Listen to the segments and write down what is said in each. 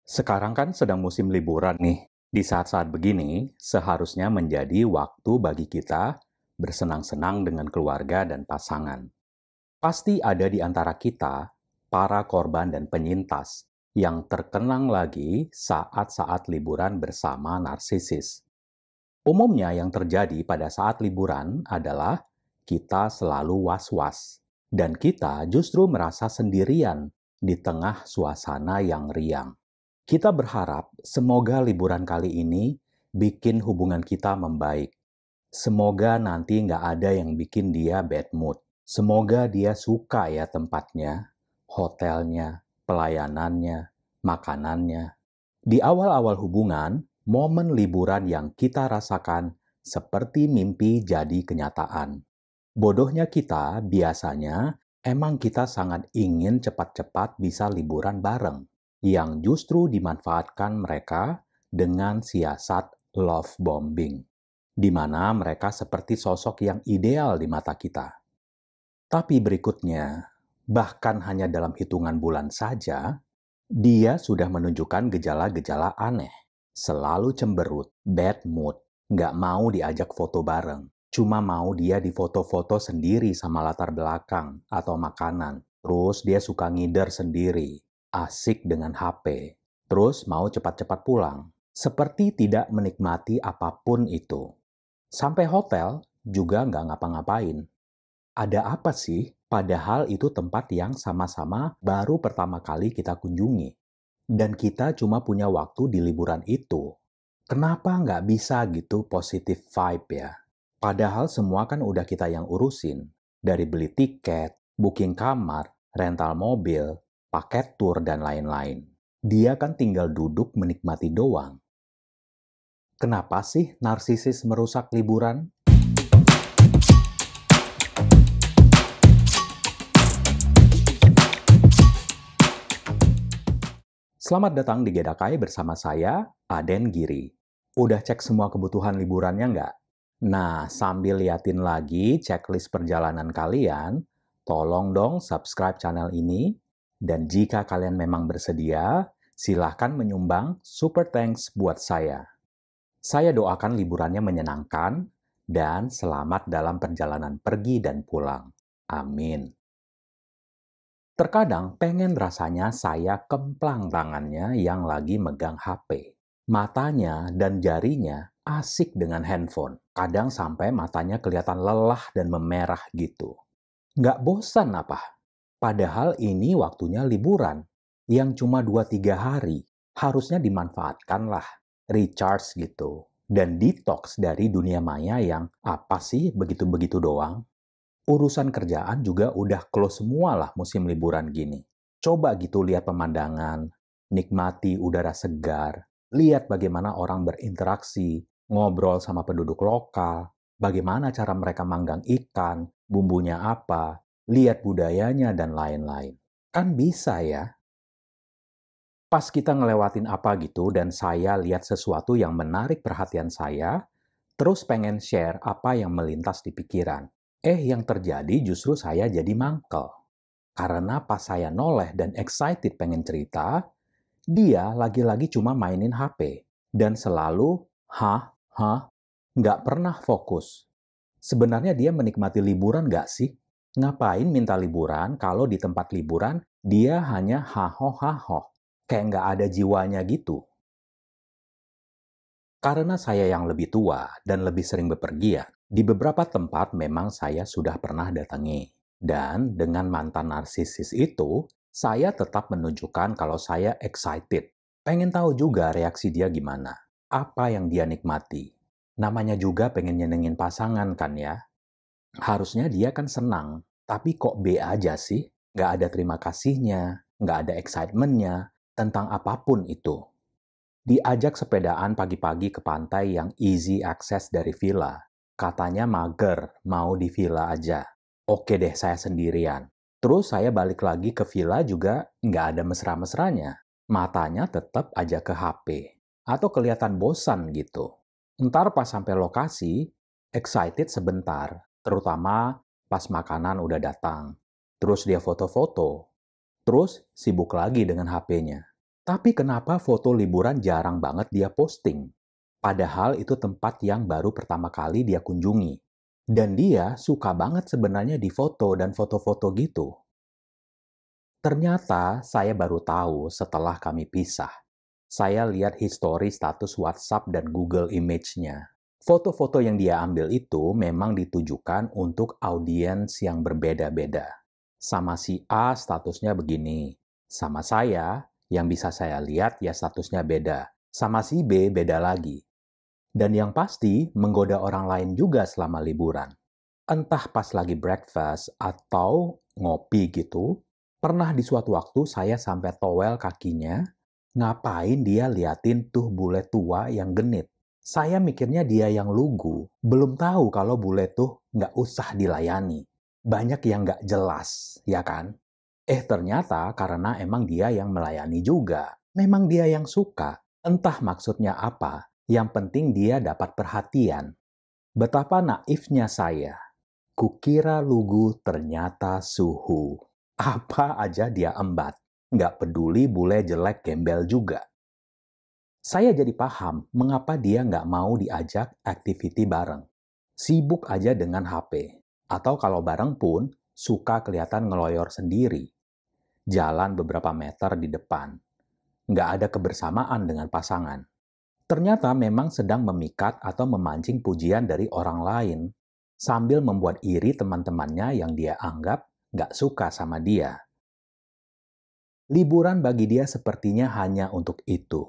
Sekarang kan sedang musim liburan nih. Di saat-saat begini, seharusnya menjadi waktu bagi kita bersenang-senang dengan keluarga dan pasangan. Pasti ada di antara kita, para korban dan penyintas, yang terkenang lagi saat-saat liburan bersama narsisis. Umumnya yang terjadi pada saat liburan adalah kita selalu was-was, dan kita justru merasa sendirian di tengah suasana yang riang. Kita berharap semoga liburan kali ini bikin hubungan kita membaik. Semoga nanti nggak ada yang bikin dia bad mood. Semoga dia suka ya tempatnya, hotelnya, pelayanannya, makanannya. Di awal-awal hubungan, momen liburan yang kita rasakan seperti mimpi jadi kenyataan. Bodohnya kita biasanya emang kita sangat ingin cepat-cepat bisa liburan bareng, yang justru dimanfaatkan mereka dengan siasat love bombing, di mana mereka seperti sosok yang ideal di mata kita. Tapi berikutnya, bahkan hanya dalam hitungan bulan saja, dia sudah menunjukkan gejala-gejala aneh. Selalu cemberut, bad mood, nggak mau diajak foto bareng. Cuma mau dia difoto-foto sendiri sama latar belakang atau makanan. Terus dia suka ngider sendiri, asik dengan HP. Terus mau cepat-cepat pulang. Seperti tidak menikmati apapun itu. Sampai hotel juga nggak ngapa-ngapain. Ada apa sih? Padahal itu tempat yang sama-sama baru pertama kali kita kunjungi. Dan kita cuma punya waktu di liburan itu. Kenapa nggak bisa gitu positive vibe ya? Padahal semua kan udah kita yang urusin. Dari beli tiket, booking kamar, rental mobil, paket tour, dan lain-lain. Dia kan tinggal duduk menikmati doang. Kenapa sih narsisis merusak liburan? Selamat datang di Gedakai bersama saya, Aden Giri. Udah cek semua kebutuhan liburannya nggak? Nah, sambil liatin lagi checklist perjalanan kalian, tolong dong subscribe channel ini. Dan jika kalian memang bersedia, silahkan menyumbang super thanks buat saya. Saya doakan liburannya menyenangkan dan selamat dalam perjalanan pergi dan pulang. Amin. Terkadang pengen rasanya saya kemplang tangannya yang lagi megang HP. Matanya dan jarinya asik dengan handphone. Kadang sampai matanya kelihatan lelah dan memerah gitu. Nggak bosan apa? Padahal ini waktunya liburan. Yang cuma 2-3 hari. Harusnya dimanfaatkan lah. Recharge gitu. Dan detox dari dunia maya yang apa sih begitu-begitu doang. Urusan kerjaan juga udah close semua lah musim liburan gini. Coba gitu lihat pemandangan, nikmati udara segar, lihat bagaimana orang berinteraksi, ngobrol sama penduduk lokal, bagaimana cara mereka manggang ikan, bumbunya apa, lihat budayanya, dan lain-lain. Kan bisa ya? Pas kita ngelewatin apa gitu dan saya lihat sesuatu yang menarik perhatian saya, terus pengen share apa yang melintas di pikiran. Yang terjadi justru saya jadi mangkel. Karena pas saya noleh dan excited pengen cerita, dia lagi-lagi cuma mainin HP. Dan selalu, nggak pernah fokus. Sebenarnya dia menikmati liburan nggak sih? Ngapain minta liburan kalau di tempat liburan dia hanya haho. Kayak nggak ada jiwanya gitu. Karena saya yang lebih tua dan lebih sering bepergian, di beberapa tempat memang saya sudah pernah datangi. Dan dengan mantan narsisis itu, saya tetap menunjukkan kalau saya excited. Pengen tahu juga reaksi dia gimana. Apa yang dia nikmati. Namanya juga pengen nyenengin pasangan kan ya. Harusnya dia kan senang. Tapi kok B aja sih? Nggak ada terima kasihnya, nggak ada excitement-nya tentang apapun itu. Diajak sepedaan pagi-pagi ke pantai yang easy access dari villa. Katanya mager, mau di villa aja. Oke deh, saya sendirian. Terus saya balik lagi ke villa juga nggak ada mesra-mesranya. Matanya tetap aja ke HP. Atau kelihatan bosan gitu. Ntar pas sampai lokasi, excited sebentar. Terutama pas makanan udah datang. Terus dia foto-foto. Terus sibuk lagi dengan HP-nya. Tapi kenapa foto liburan jarang banget dia posting? Padahal itu tempat yang baru pertama kali dia kunjungi. Dan dia suka banget sebenarnya di foto dan foto-foto gitu. Ternyata saya baru tahu setelah kami pisah. Saya lihat histori status WhatsApp dan Google Image-nya. Foto-foto yang dia ambil itu memang ditujukan untuk audiens yang berbeda-beda. Sama si A statusnya begini. Sama saya, yang bisa saya lihat ya statusnya beda. Sama si B beda lagi. Dan yang pasti menggoda orang lain juga selama liburan. Entah pas lagi breakfast atau ngopi gitu, pernah di suatu waktu saya sampai towel kakinya, ngapain dia liatin tuh bule tua yang genit. Saya mikirnya dia yang lugu, belum tahu kalau bule tuh nggak usah dilayani. Banyak yang nggak jelas, ya kan? Ternyata karena emang dia yang melayani juga. Memang dia yang suka. Entah maksudnya apa, yang penting dia dapat perhatian. Betapa naifnya saya. Kukira lugu ternyata suhu. Apa aja dia embat. Nggak peduli bule jelek gembel juga. Saya jadi paham mengapa dia nggak mau diajak activity bareng. Sibuk aja dengan HP. Atau kalau bareng pun, suka kelihatan ngeloyor sendiri. Jalan beberapa meter di depan. Nggak ada kebersamaan dengan pasangan. Ternyata memang sedang memikat atau memancing pujian dari orang lain, sambil membuat iri teman-temannya yang dia anggap nggak suka sama dia. Liburan bagi dia sepertinya hanya untuk itu.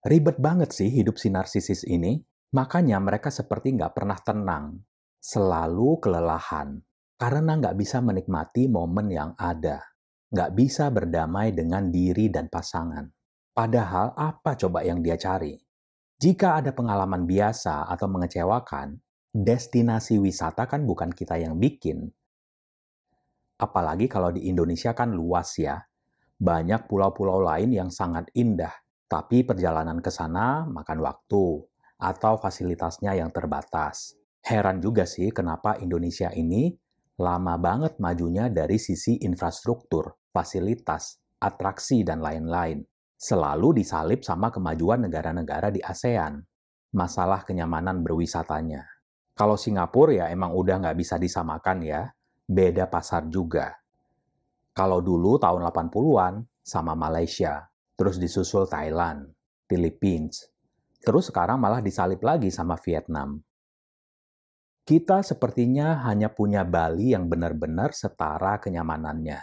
Ribet banget sih hidup si narsisis ini, makanya mereka seperti nggak pernah tenang. Selalu kelelahan, karena nggak bisa menikmati momen yang ada. Nggak bisa berdamai dengan diri dan pasangan. Padahal apa coba yang dia cari? Jika ada pengalaman biasa atau mengecewakan, destinasi wisata kan bukan kita yang bikin. Apalagi kalau di Indonesia kan luas ya. Banyak pulau-pulau lain yang sangat indah, tapi perjalanan ke sana makan waktu atau fasilitasnya yang terbatas. Heran juga sih kenapa Indonesia ini lama banget majunya dari sisi infrastruktur, fasilitas, atraksi, dan lain-lain. Selalu disalip sama kemajuan negara-negara di ASEAN. Masalah kenyamanan berwisatanya. Kalau Singapura ya emang udah nggak bisa disamakan ya. Beda pasar juga. Kalau dulu tahun 80-an sama Malaysia. Terus disusul Thailand, Philippines. Terus sekarang malah disalip lagi sama Vietnam. Kita sepertinya hanya punya Bali yang benar-benar setara kenyamanannya.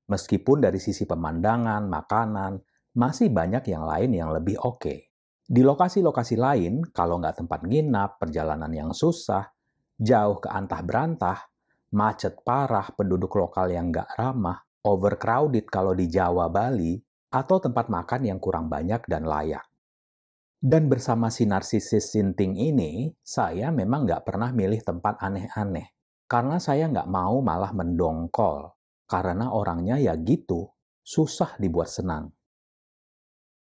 Meskipun dari sisi pemandangan, makanan, masih banyak yang lain yang lebih oke. Di lokasi-lokasi lain, kalau nggak tempat nginap, perjalanan yang susah, jauh ke antah berantah, macet parah, penduduk lokal yang nggak ramah, overcrowded kalau di Jawa, Bali, atau tempat makan yang kurang banyak dan layak. Dan bersama si narsisis sinting ini, saya memang nggak pernah milih tempat aneh-aneh. Karena saya nggak mau malah mendongkol. Karena orangnya ya gitu, susah dibuat senang.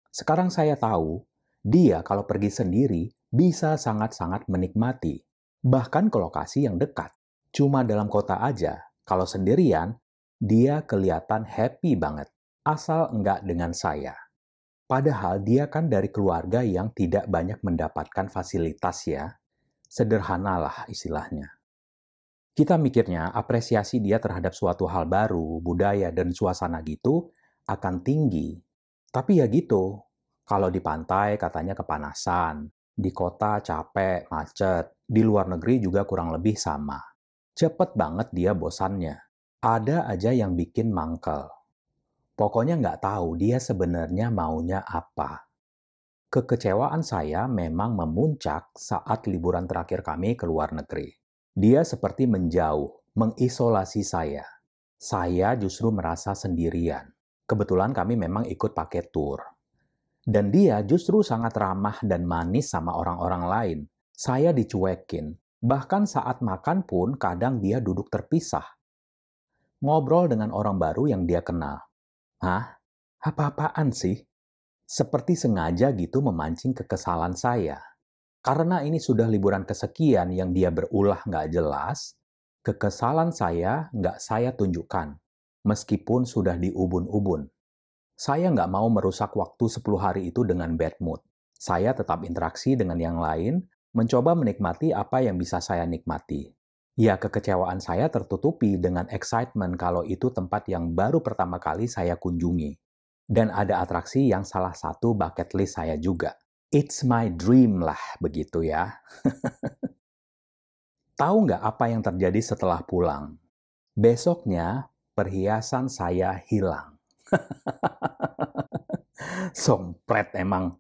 Sekarang saya tahu, dia kalau pergi sendiri bisa sangat-sangat menikmati. Bahkan ke lokasi yang dekat. Cuma dalam kota aja, kalau sendirian, dia kelihatan happy banget. Asal enggak dengan saya. Padahal dia kan dari keluarga yang tidak banyak mendapatkan fasilitas ya. Sederhanalah istilahnya. Kita mikirnya apresiasi dia terhadap suatu hal baru, budaya, dan suasana gitu akan tinggi. Tapi ya gitu, kalau di pantai katanya kepanasan, di kota capek, macet, di luar negeri juga kurang lebih sama. Cepet banget dia bosannya. Ada aja yang bikin mangkel. Pokoknya nggak tahu dia sebenarnya maunya apa. Kekecewaan saya memang memuncak saat liburan terakhir kami ke luar negeri. Dia seperti menjauh, mengisolasi saya. Saya justru merasa sendirian. Kebetulan kami memang ikut pakai tour. Dan dia justru sangat ramah dan manis sama orang-orang lain. Saya dicuekin. Bahkan saat makan pun kadang dia duduk terpisah. Ngobrol dengan orang baru yang dia kenal. Hah? Apa-apaan sih? Seperti sengaja gitu memancing kekesalan saya. Karena ini sudah liburan kesekian yang dia berulah nggak jelas, kekesalan saya nggak saya tunjukkan, meskipun sudah diubun-ubun. Saya nggak mau merusak waktu 10 hari itu dengan bad mood. Saya tetap interaksi dengan yang lain, mencoba menikmati apa yang bisa saya nikmati. Ya, kekecewaan saya tertutupi dengan excitement kalau itu tempat yang baru pertama kali saya kunjungi. Dan ada atraksi yang salah satu bucket list saya juga. It's my dream lah, begitu ya. Tahu nggak apa yang terjadi setelah pulang? Besoknya, perhiasan saya hilang. Sompret emang.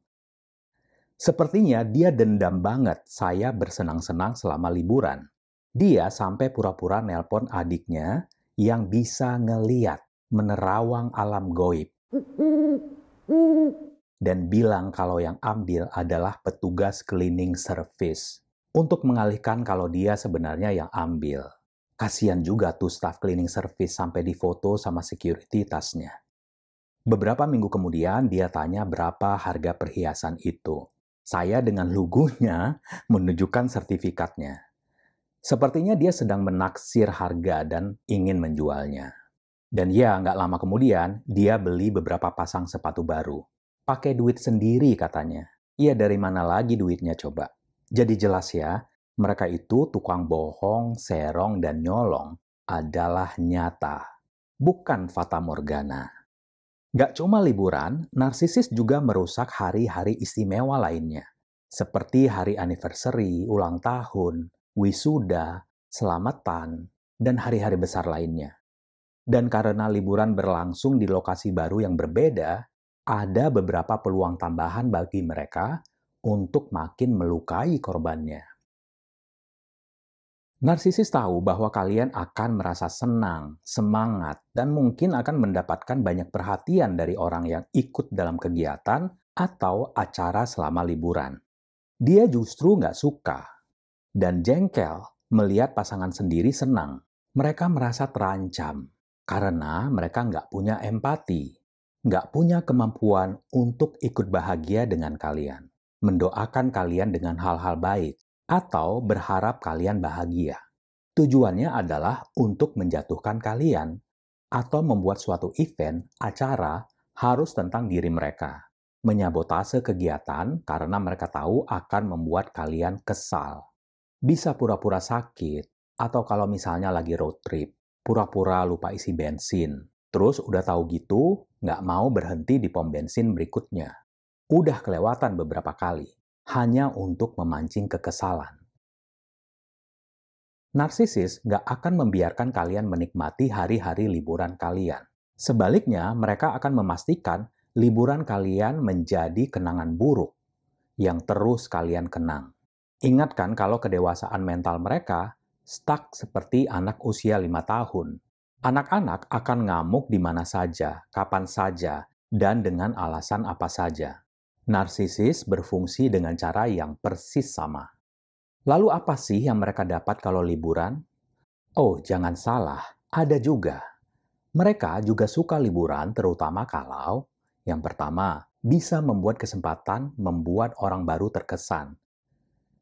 Sepertinya dia dendam banget saya bersenang-senang selama liburan. Dia sampai pura-pura nelpon adiknya yang bisa ngeliat menerawang alam goib dan bilang kalau yang ambil adalah petugas cleaning service untuk mengalihkan kalau dia sebenarnya yang ambil. Kasian juga tuh staff cleaning service sampai difoto sama security tasnya. Beberapa minggu kemudian dia tanya berapa harga perhiasan itu. Saya dengan lugunya menunjukkan sertifikatnya. Sepertinya dia sedang menaksir harga dan ingin menjualnya. Dan ya, nggak lama kemudian, dia beli beberapa pasang sepatu baru. Pakai duit sendiri katanya. Ya, dari mana lagi duitnya coba? Jadi jelas ya, mereka itu tukang bohong, serong, dan nyolong adalah nyata. Bukan fata morgana. Nggak cuma liburan, narsisis juga merusak hari-hari istimewa lainnya. Seperti hari anniversary, ulang tahun, wisuda, selamatan, dan hari-hari besar lainnya. Dan karena liburan berlangsung di lokasi baru yang berbeda, ada beberapa peluang tambahan bagi mereka untuk makin melukai korbannya. Narsisis tahu bahwa kalian akan merasa senang, semangat, dan mungkin akan mendapatkan banyak perhatian dari orang yang ikut dalam kegiatan atau acara selama liburan. Dia justru nggak suka dan jengkel melihat pasangan sendiri senang. Mereka merasa terancam karena mereka nggak punya empati, nggak punya kemampuan untuk ikut bahagia dengan kalian, mendoakan kalian dengan hal-hal baik, atau berharap kalian bahagia. Tujuannya adalah untuk menjatuhkan kalian atau membuat suatu event, acara, harus tentang diri mereka. Menyabotase kegiatan karena mereka tahu akan membuat kalian kesal. Bisa pura-pura sakit, atau kalau misalnya lagi road trip, pura-pura lupa isi bensin. Terus udah tahu gitu, nggak mau berhenti di pom bensin berikutnya. Udah kelewatan beberapa kali, hanya untuk memancing kekesalan. Narsisis nggak akan membiarkan kalian menikmati hari-hari liburan kalian. Sebaliknya, mereka akan memastikan liburan kalian menjadi kenangan buruk yang terus kalian kenang. Ingatkan kalau kedewasaan mental mereka stuck seperti anak usia 5 tahun. Anak-anak akan ngamuk di mana saja, kapan saja, dan dengan alasan apa saja. Narsisis berfungsi dengan cara yang persis sama. Lalu apa sih yang mereka dapat kalau liburan? Oh, jangan salah, ada juga. Mereka juga suka liburan terutama kalau, yang pertama, bisa membuat kesempatan membuat orang baru terkesan.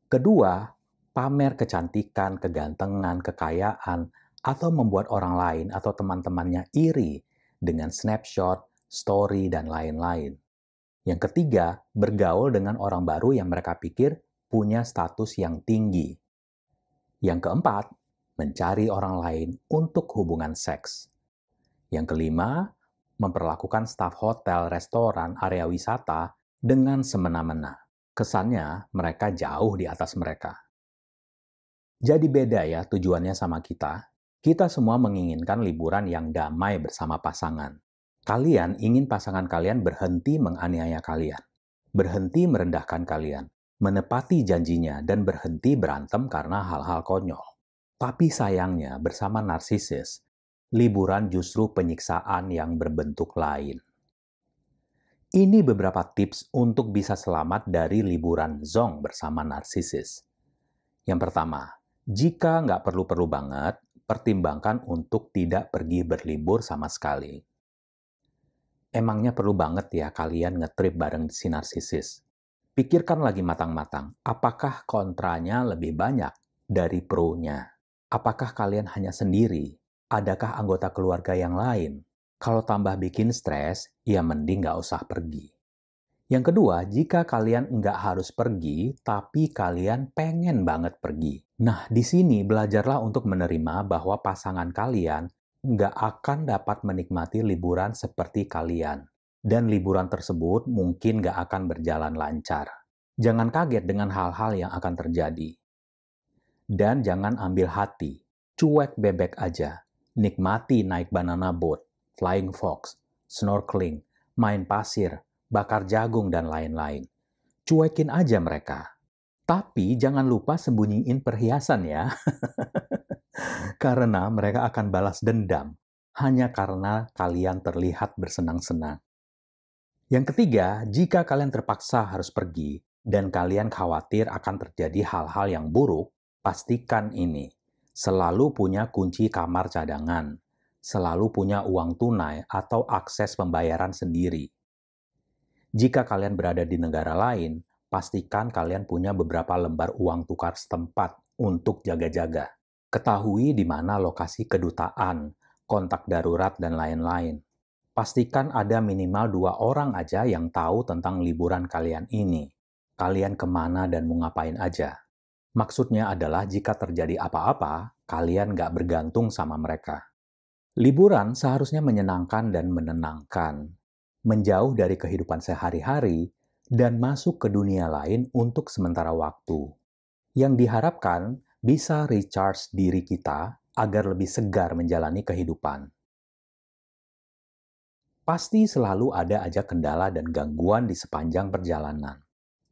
Kedua, pamer kecantikan, kegantengan, kekayaan, atau membuat orang lain atau teman-temannya iri dengan snapshot, story, dan lain-lain. Yang ketiga, bergaul dengan orang baru yang mereka pikir punya status yang tinggi. Yang keempat, mencari orang lain untuk hubungan seks. Yang kelima, memperlakukan staf hotel, restoran, area wisata dengan semena-mena. Kesannya mereka jauh di atas mereka. Jadi beda ya tujuannya sama kita. Kita semua menginginkan liburan yang damai bersama pasangan. Kalian ingin pasangan kalian berhenti menganiaya kalian, berhenti merendahkan kalian, menepati janjinya, dan berhenti berantem karena hal-hal konyol. Tapi sayangnya bersama narsisis, liburan justru penyiksaan yang berbentuk lain. Ini beberapa tips untuk bisa selamat dari liburan zonk bersama narsisis. Yang pertama, jika nggak perlu-perlu banget, pertimbangkan untuk tidak pergi berlibur sama sekali. Emangnya perlu banget ya kalian ngetrip bareng si narsisis? Pikirkan lagi matang-matang, apakah kontranya lebih banyak dari pro-nya? Apakah kalian hanya sendiri? Adakah anggota keluarga yang lain? Kalau tambah bikin stres, ya mending nggak usah pergi. Yang kedua, jika kalian nggak harus pergi, tapi kalian pengen banget pergi. Nah, di sini belajarlah untuk menerima bahwa pasangan kalian nggak akan dapat menikmati liburan seperti kalian. Dan liburan tersebut mungkin nggak akan berjalan lancar. Jangan kaget dengan hal-hal yang akan terjadi. Dan jangan ambil hati. Cuek bebek aja. Nikmati naik banana boat, flying fox, snorkeling, main pasir, bakar jagung, dan lain-lain. Cuekin aja mereka. Tapi jangan lupa sembunyiin perhiasan ya. Karena mereka akan balas dendam. Hanya karena kalian terlihat bersenang-senang. Yang ketiga, jika kalian terpaksa harus pergi dan kalian khawatir akan terjadi hal-hal yang buruk, pastikan ini. Selalu punya kunci kamar cadangan. Selalu punya uang tunai atau akses pembayaran sendiri. Jika kalian berada di negara lain, pastikan kalian punya beberapa lembar uang tukar setempat untuk jaga-jaga. Ketahui di mana lokasi kedutaan, kontak darurat, dan lain-lain. Pastikan ada minimal 2 orang aja yang tahu tentang liburan kalian ini. Kalian kemana dan mau ngapain aja. Maksudnya adalah jika terjadi apa-apa, kalian nggak bergantung sama mereka. Liburan seharusnya menyenangkan dan menenangkan. Menjauh dari kehidupan sehari-hari dan masuk ke dunia lain untuk sementara waktu. Yang diharapkan bisa recharge diri kita agar lebih segar menjalani kehidupan. Pasti selalu ada aja kendala dan gangguan di sepanjang perjalanan.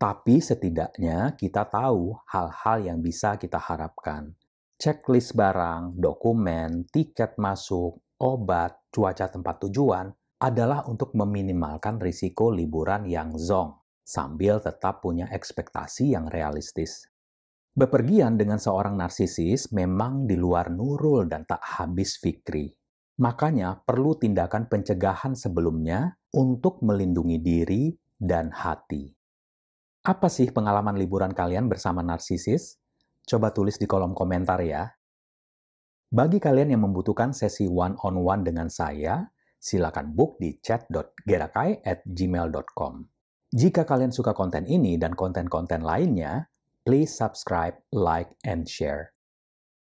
Tapi setidaknya kita tahu hal-hal yang bisa kita harapkan. Checklist barang, dokumen, tiket masuk, obat, cuaca tempat tujuan adalah untuk meminimalkan risiko liburan yang zonk, sambil tetap punya ekspektasi yang realistis. Bepergian dengan seorang narsisis memang di luar nurul dan tak habis fikri. Makanya perlu tindakan pencegahan sebelumnya untuk melindungi diri dan hati. Apa sih pengalaman liburan kalian bersama narsisis? Coba tulis di kolom komentar ya. Bagi kalian yang membutuhkan sesi one-on-one dengan saya, silakan book di chat.gerakai@gmail.com. Jika kalian suka konten ini dan konten-konten lainnya, please subscribe, like, and share.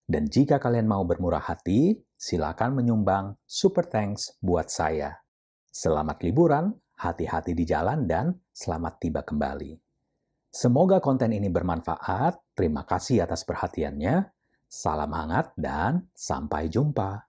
Dan jika kalian mau bermurah hati, silakan menyumbang super thanks buat saya. Selamat liburan, hati-hati di jalan, dan selamat tiba kembali. Semoga konten ini bermanfaat. Terima kasih atas perhatiannya. Salam hangat dan sampai jumpa.